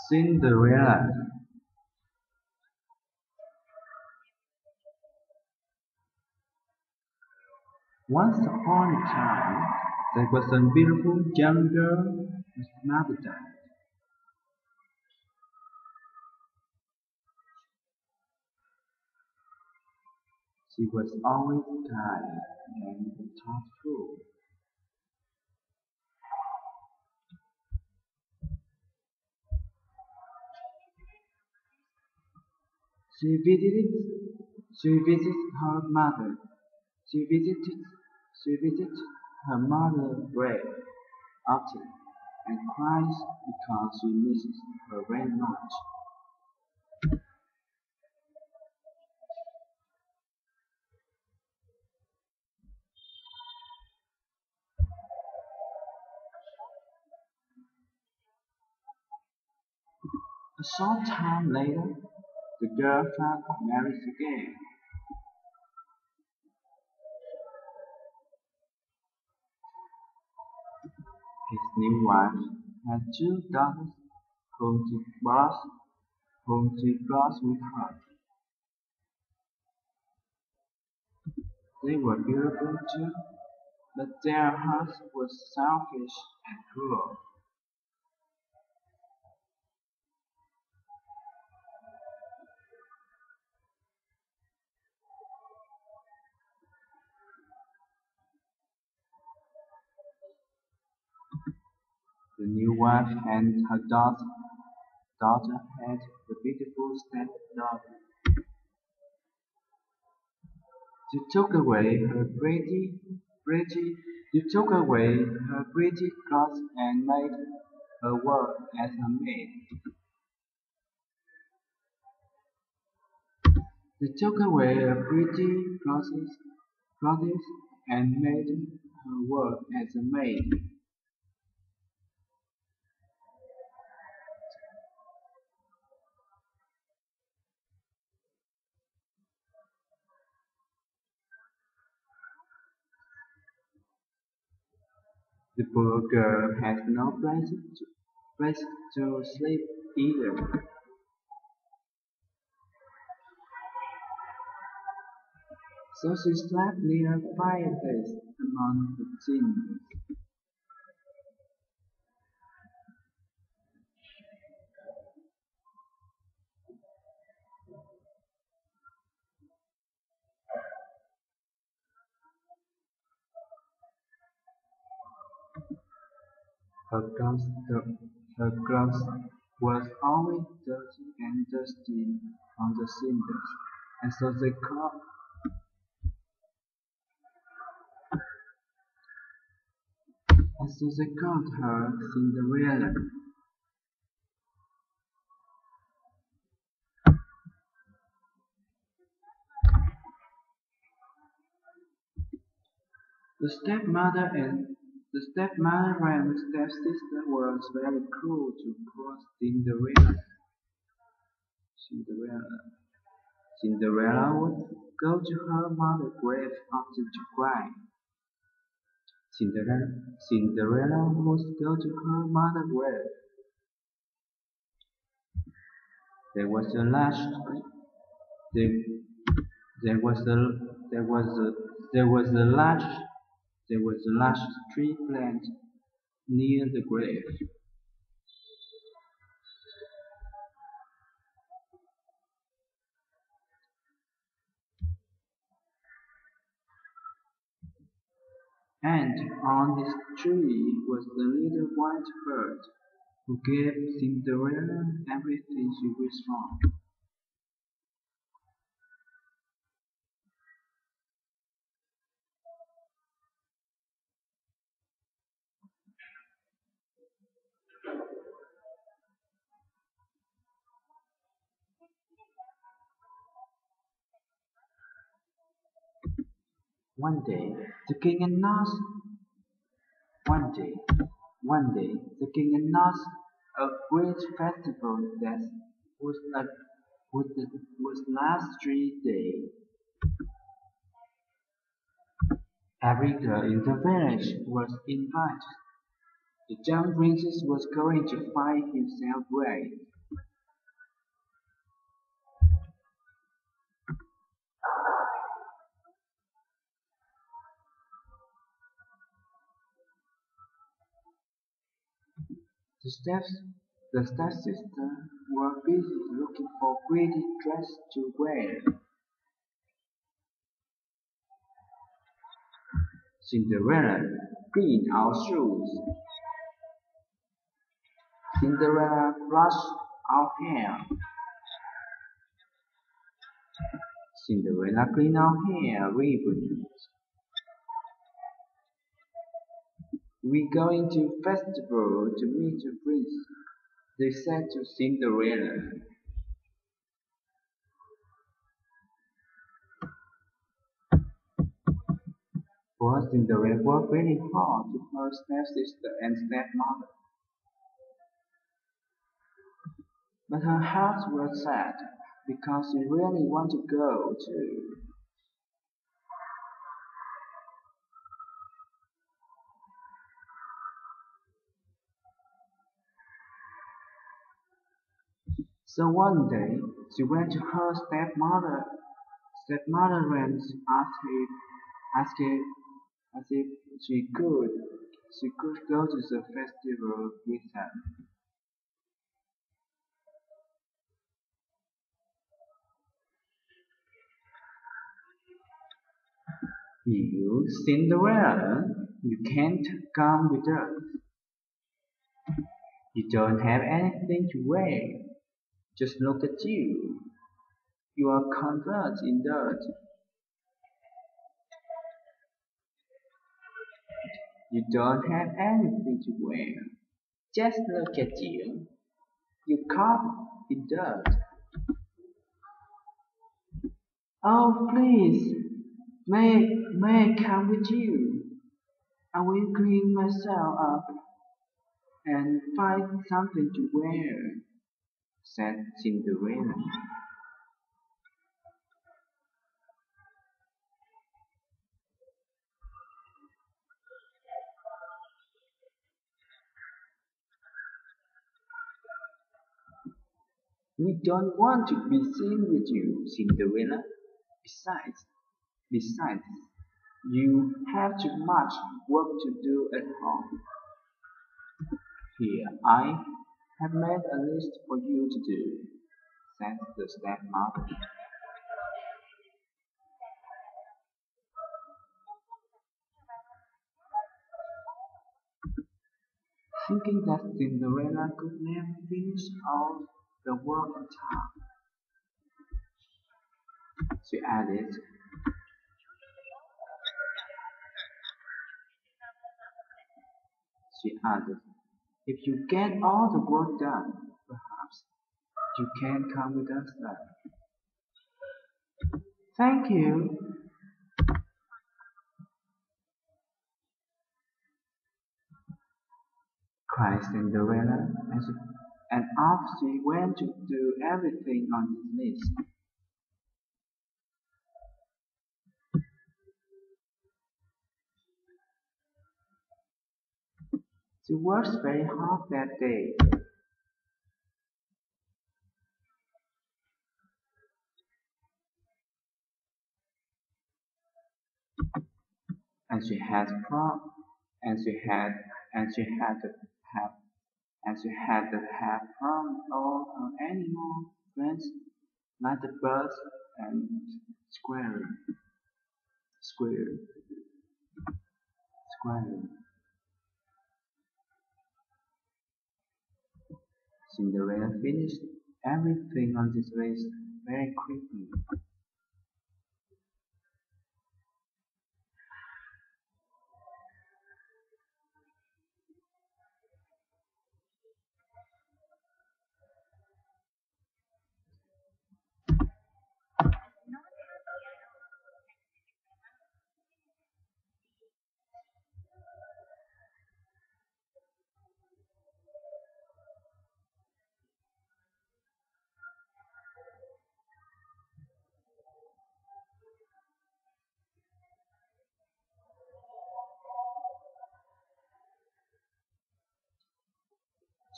Cinderella. Once upon a time, there was a beautiful young girl whose mother died. She was always kind and thoughtful. She visited, she visited her mother. She visited, she visited her mother's grave often and cries because she misses her very much. A short time later, the girl felt married again. His new wife had two daughters whom she brought with her. They were beautiful too, but their hearts were selfish and cruel. The new wife and her daughter had the beautiful stepdaughter. You took away her pretty, you took away her pretty clothes and made her work as a maid. You took away her pretty clothes and made her work as a maid. The poor girl had no place to sleep either, so she slept near a fireplace among the chimneys. Her clothes, her clothes was always dirty and dusty on the cinders, and so they called her Cinderella. The stepmother and stepsister were very cruel to poor Cinderella. Cinderella would go to her mother's grave often to cry. Cinderella would go to her mother's grave. There was a large there, there was a there was a there was a large there was a large tree plant near the grave. And on this tree was the little white bird who gave Cinderella everything she wished for. One day, the king announced. One day, the king announced a great festival that was a, was last 3 days. Every girl in the village was invited. The young princess was going to find himself brave. The steps, the stepsisters were busy looking for pretty dresses to wear. Cinderella, clean our shoes. Cinderella, brush our hair. Cinderella, clean our hair ribbons. We going to festival to meet a prince, they said to Cinderella. Poor Cinderella worked very hard to her stepsister and stepmother, but her heart was sad because she really wanted to go too. So one day she went to her stepmother. Stepmother went asked if she could go to the festival with them. You, Cinderella, you can't come with us. You don't have anything to wear. Just look at you. You are covered in dirt. You don't have anything to wear. Just look at you. You're covered in dirt. Oh, please, may I come with you? I will clean myself up and find something to wear, said Cinderella. We don't want to be seen with you, Cinderella. Besides, besides, you have too much work to do at home. Here, I have made a list for you to do, said the stepmother. Thinking that Cinderella could never finish all the work in time, she added, if you get all the work done, perhaps you can come with us then. Thank you, cried Cinderella, and off she went to do everything on his list. She worked very hard that day, and she had prom, and she had, and she had to have, and she had to have prom all her animal friends, like the birds and squirrel, squirrel, squirrel. Cinderella finished everything on this list very quickly.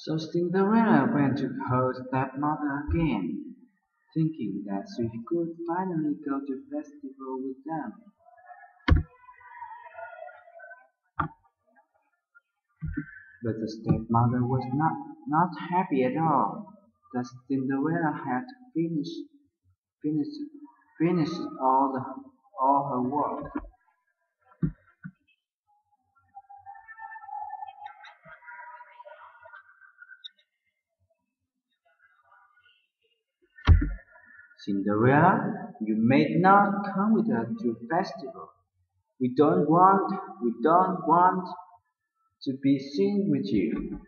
So Cinderella went to her stepmother again, thinking that she could finally go to festival with them. But the stepmother was not happy at all that Cinderella had finished, finished all her work. Cinderella, you may not come with us to the festival. We don't want to be seen with you.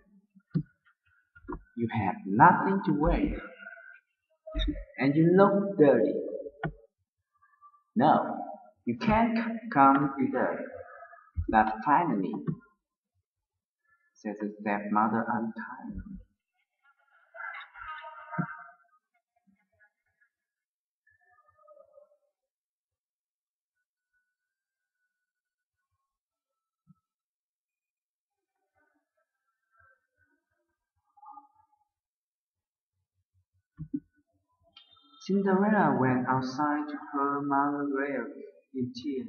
You have nothing to wear, and you look dirty. No, you can't come with us. That finally, said the stepmother untiringly. Cinderella went outside to her mother's grave in tears.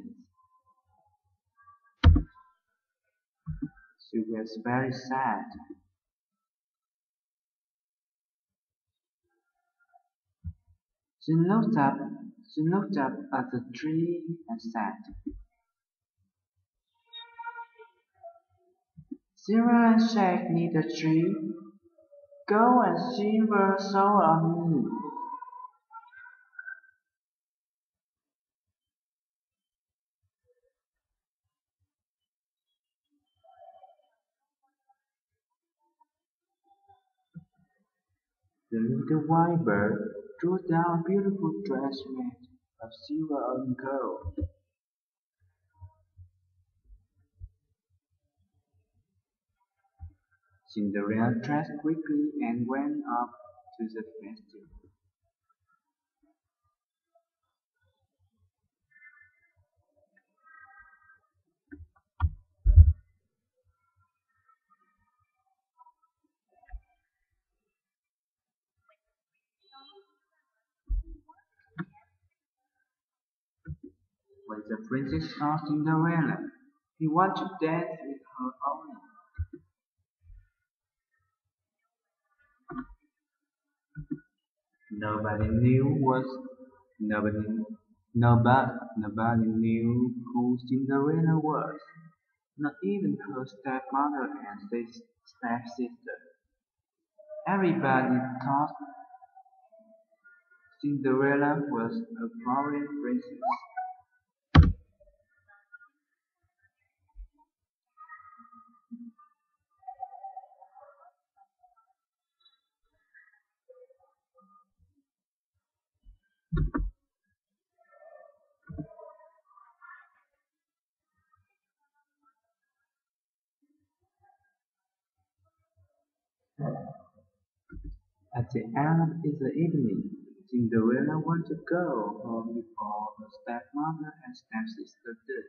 She was very sad. She looked up, she looked up at the tree and said, Silver and shake me the tree, go and silver sow on me. The little white bird drew down a beautiful dress made of silver and gold. Cinderella dressed quickly and went up to the festival. When the princess saw Cinderella, he wanted to dance with her only. Nobody knew was nobody nobody knew who Cinderella was, not even her stepmother and stepsister. Everybody thought Cinderella was a foreign princess. At the end of the evening, Cinderella wanted to go home before her stepmother and stepsister did,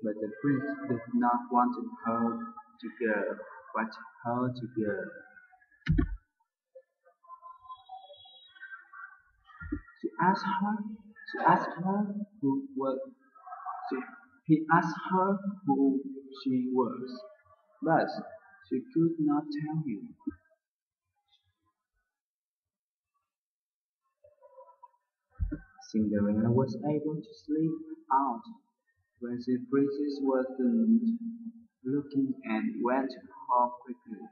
but the prince did not want her to go. Want her to go. She asked her. She asked her who was. She, he asked her who she was, but she could not tell him. Cinderella was able to sleep out when the princess wasn't looking and went home quickly.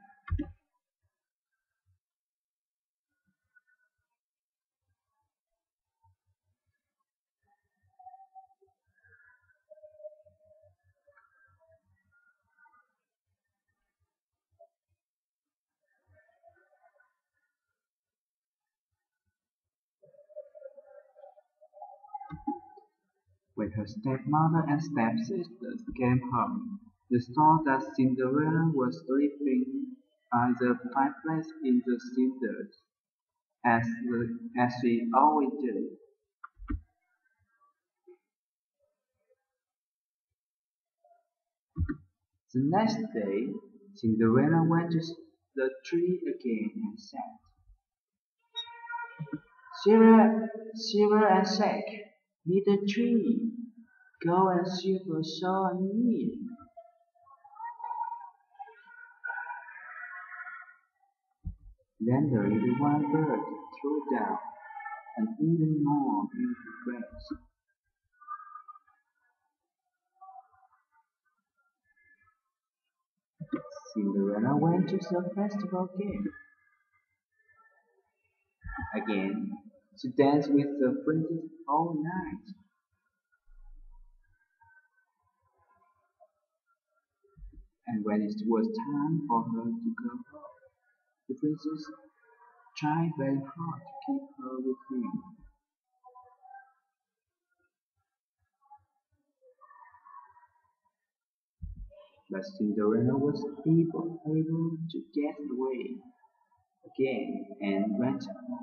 When her stepmother and stepsisters came home, they saw that Cinderella was sleeping by the fireplace in the cinders, as she always did. The next day, Cinderella went to the tree again and said, Silver and shake, me the tree, go and silver sow on me. Then the little white bird threw down an even more beautiful dress. Cinderella went to the festival again, to dance with the princess all night. And when it was time for her to go home, the princess tried very hard to keep her with him. But Cinderella was able to get away again and went home.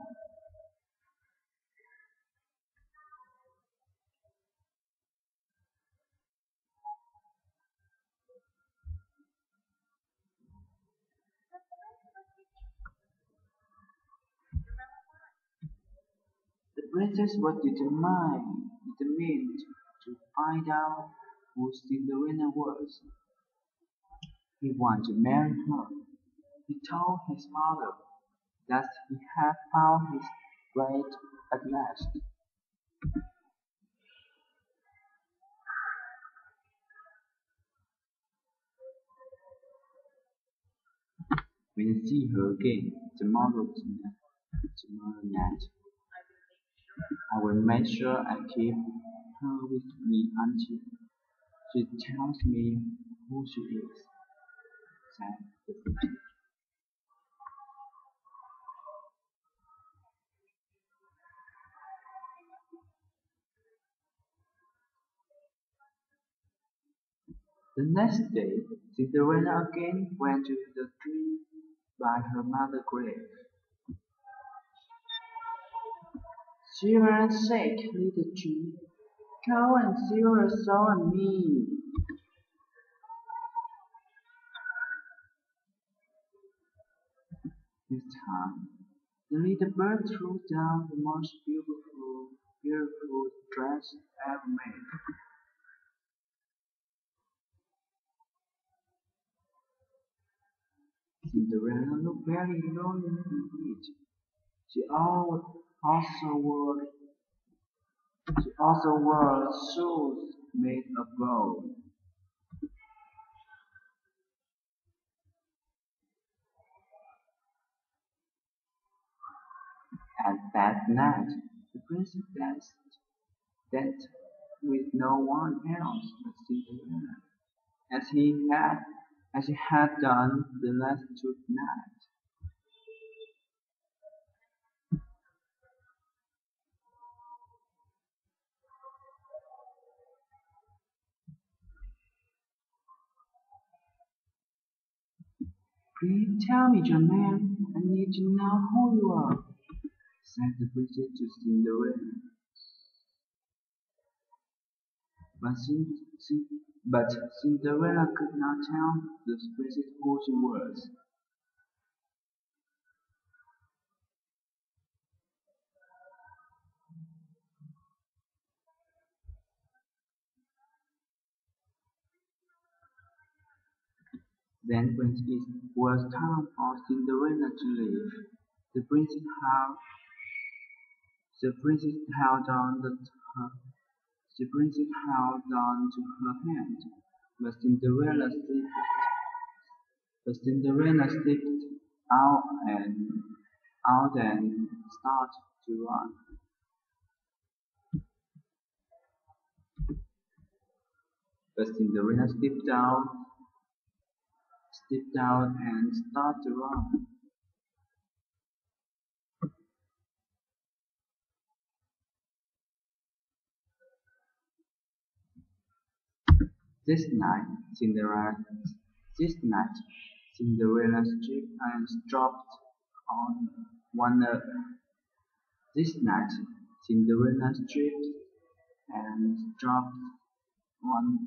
The princess was determined to find out who Cinderella was. He wanted to marry her. He told his father that he had found his bride at last. When I see her again tomorrow night, I will make sure I keep her with me until she tells me who she is, said the princess. The next day, Cinderella again went to the tree by her mother's grave. Shiver and shake, little tree, come and see your soul and me. This time, the little bird threw down the most beautiful dress ever made. Cinderella looked very lonely indeed. She also wore shoes made of gold. And that night, the princess danced with no one else but Cinderella, as he had as he had done the last two nights. Please tell me your name. I need to know who you are, said the princess to Cinderella. But, but Cinderella could not tell the princess who she was. Then when it was time for Cinderella to leave, the princess held, the princess held on the, her, the princess held on to her hand, but Cinderella slipped out and started to run. But Cinderella slipped out and started to run. This night, Cinderella, this night, Cinderella tripped and dropped on one. This night, Cinderella tripped and dropped one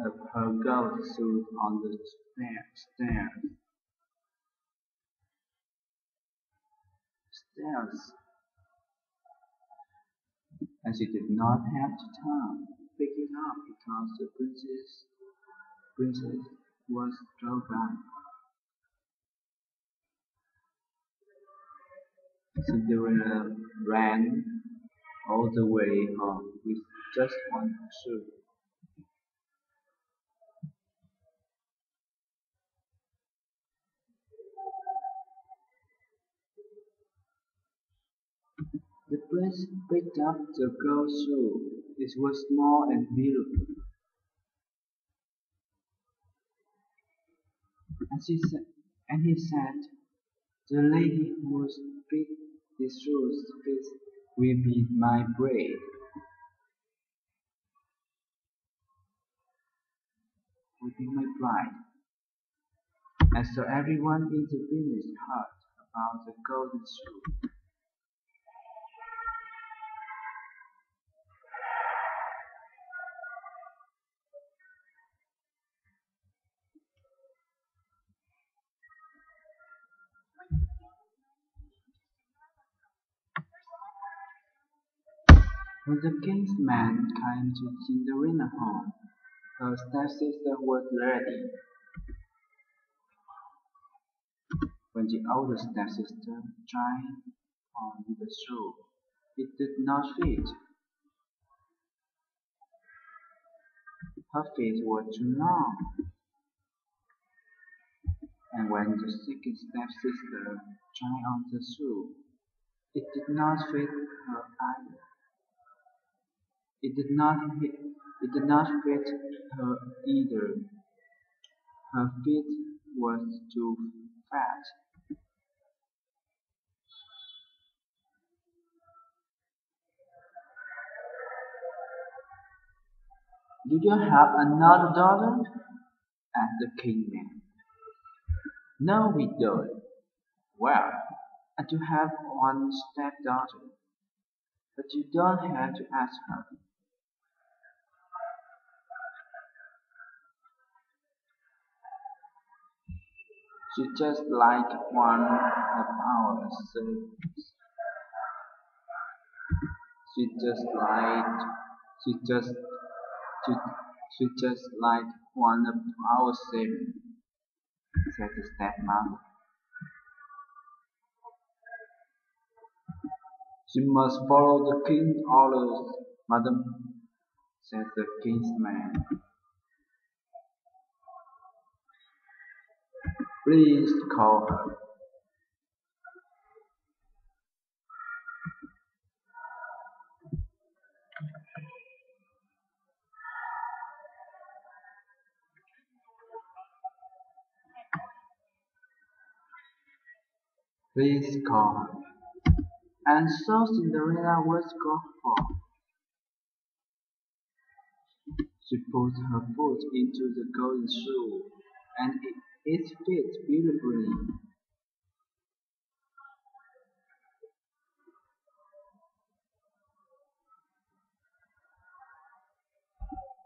of her gold suit on the stairs, and she did not have time to pick it up because the princess was so bad. Cinderella ran all the way home with just one shoe. The prince picked up the girl's shoe. It was small and beautiful, and he said, "The lady whose feet these shoes fit will be my bride, will be my bride." And so everyone in the village heard about the golden shoe. When the king's man came to Cinderella's home, her stepsister was ready. When the older stepsister tried on the shoe, it did not fit. Her feet were too long, and when the second stepsister tried on the shoe, it did not fit her either. It did not fit, it did not fit her either. Her feet were too fat. "Do you have another daughter?" asked the kingman. "No, we don't." "Well, I do have one stepdaughter, but you don't have to ask her. She's just like one of our servants. She's just like she's just she, she's just like one of our servants," said the stepmother. "She must follow the king's orders, madam," said the king's man. "Please call her." "Please call her." And so Cinderella was called for. She put her foot into the golden shoe, and it fit beautifully.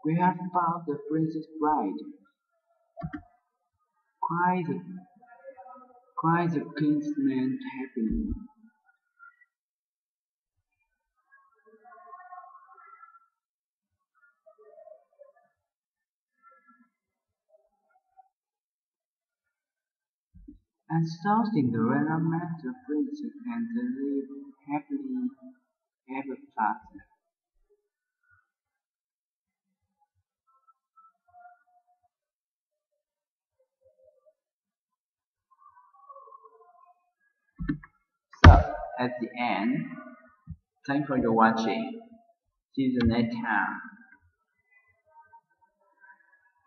"We have found the princess bride," cried the, cried the king's man happily. And so Cinderella met the princess, and they lived happily ever after. So, at the end, thanks for your watching. See you next time.